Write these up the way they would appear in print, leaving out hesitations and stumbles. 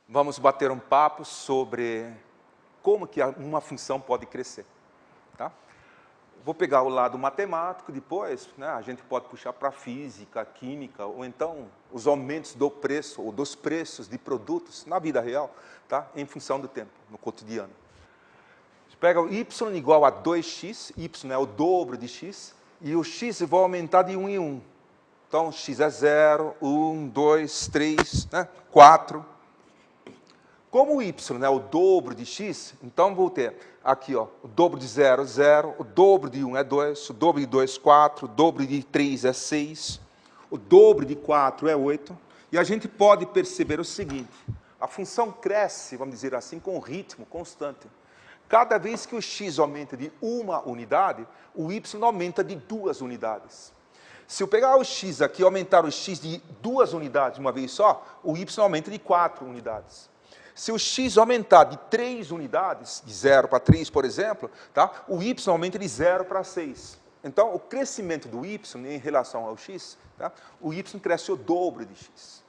vamos bater um papo sobre como que uma função pode crescer. Tá? Vou pegar o lado matemático, depois a gente pode puxar para física, química, ou então os aumentos do preço ou dos preços de produtos na vida real, tá? Em função do tempo, no cotidiano. Você pega o y igual a 2x, y é o dobro de x, e o x vai aumentar de 1 em 1. Então, x é 0, 1, 2, 3, 4. Como o y é o dobro de x, então vou ter aqui, ó, o dobro de 0, 0, o dobro de 1 é 2, o dobro de 2, 4, o dobro de 3 é 6, o dobro de 4 é 8. E a gente pode perceber o seguinte, a função cresce, vamos dizer assim, com um ritmo constante. Cada vez que o x aumenta de 1 unidade, o y aumenta de 2 unidades. Se eu pegar o x aqui e aumentar o x de 2 unidades de uma vez só, o y aumenta de 4 unidades. Se o x aumentar de 3 unidades, de 0 para 3, por exemplo, tá? O y aumenta de 0 para 6. Então, o crescimento do y em relação ao x, tá? O y cresce o dobro de x.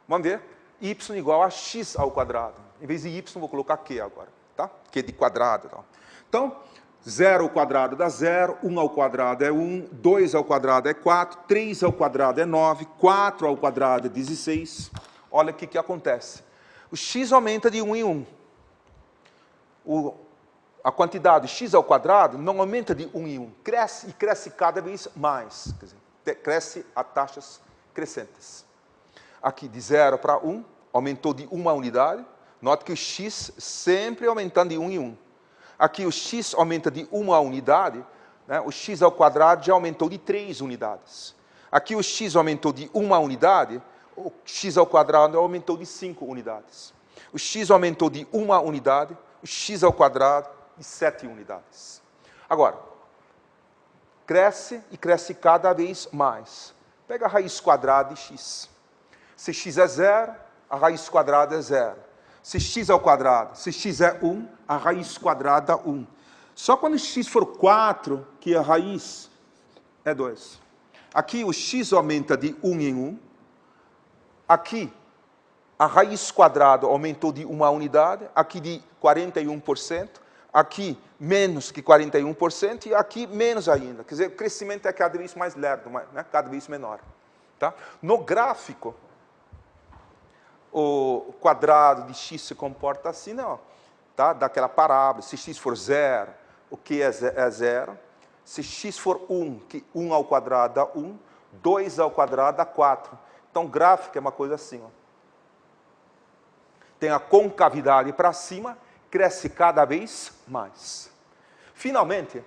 Vamos ver? Y igual a x ao quadrado. Em vez de y, vou colocar q agora. Tá? Q de quadrado. Tá? Então, 0 ao quadrado dá 0, 1 ao quadrado é 1, 2 ao quadrado é 4, 3 ao quadrado é 9, 4 ao quadrado é 16. Olha o que acontece. O x aumenta de 1 em 1. A quantidade x ao quadrado não aumenta de 1 em 1. Cresce e cresce cada vez mais. Quer dizer, cresce a taxas crescentes. Aqui, de 0 para 1, aumentou de 1 unidade. Note que o x sempre aumentando de 1 em 1. Aqui, o x aumenta de 1 unidade. O x ao quadrado já aumentou de 3 unidades. Aqui, o x aumentou de 1 unidade. O x ao quadrado aumentou de 5 unidades. O x aumentou de 1 unidade, o x ao quadrado de 7 unidades. Agora, cresce e cresce cada vez mais. Pega a raiz quadrada de x. Se x é 0, a raiz quadrada é 0. Se x ao quadrado, se x é 1, a raiz quadrada é 1. Só quando x for 4, que a raiz é 2. Aqui o x aumenta de 1 em 1. Aqui, a raiz quadrada aumentou de 1 unidade, aqui de 41%, aqui menos que 41%, e aqui menos ainda. Quer dizer, o crescimento é cada vez mais lerdo, cada vez menor. Tá? No gráfico, o quadrado de x se comporta assim, não, tá? Daquela parábola. Se x for 0, o que é 0. Se x for 1, que 1 ao quadrado dá 1, 2 ao quadrado dá 4. Então, gráfico é uma coisa assim. Ó. Tem a concavidade para cima, cresce cada vez mais. Finalmente,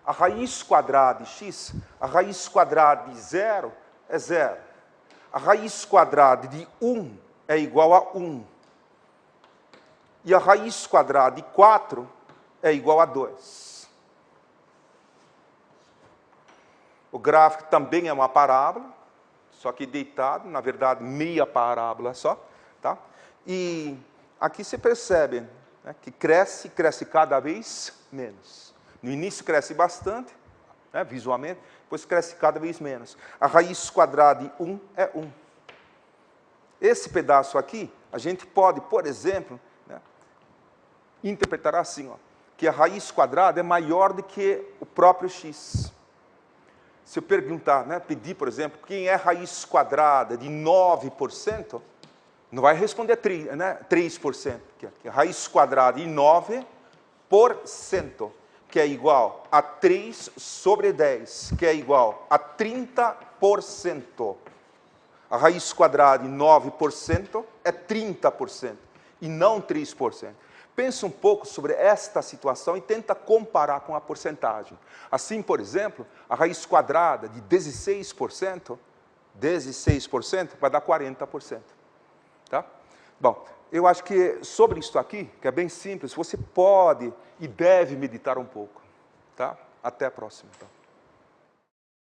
a raiz quadrada de x, a raiz quadrada de 0 é 0. A raiz quadrada de 1 é igual a 1. E a raiz quadrada de 4 é igual a 2. O gráfico também é uma parábola, só que deitado, na verdade, meia parábola só. Tá? E aqui você percebe que cresce cada vez menos. No início cresce bastante, visualmente, depois cresce cada vez menos. A raiz quadrada de 1 é 1. Esse pedaço aqui, a gente pode, por exemplo, interpretar assim, ó, que a raiz quadrada é maior do que o próprio x. Se eu perguntar, pedir, por exemplo, quem é raiz quadrada de 9%, não vai responder 3%, que a raiz quadrada de 9%, que é igual a 3 sobre 10, que é igual a 30%. A raiz quadrada de 9% é 30%, e não 3%. Pensa um pouco sobre esta situação e tenta comparar com a porcentagem. Assim, por exemplo, a raiz quadrada de 16% vai dar 40%. Tá? Bom, eu acho que sobre isso aqui, que é bem simples, você pode e deve meditar um pouco. Tá? Até a próxima. Então.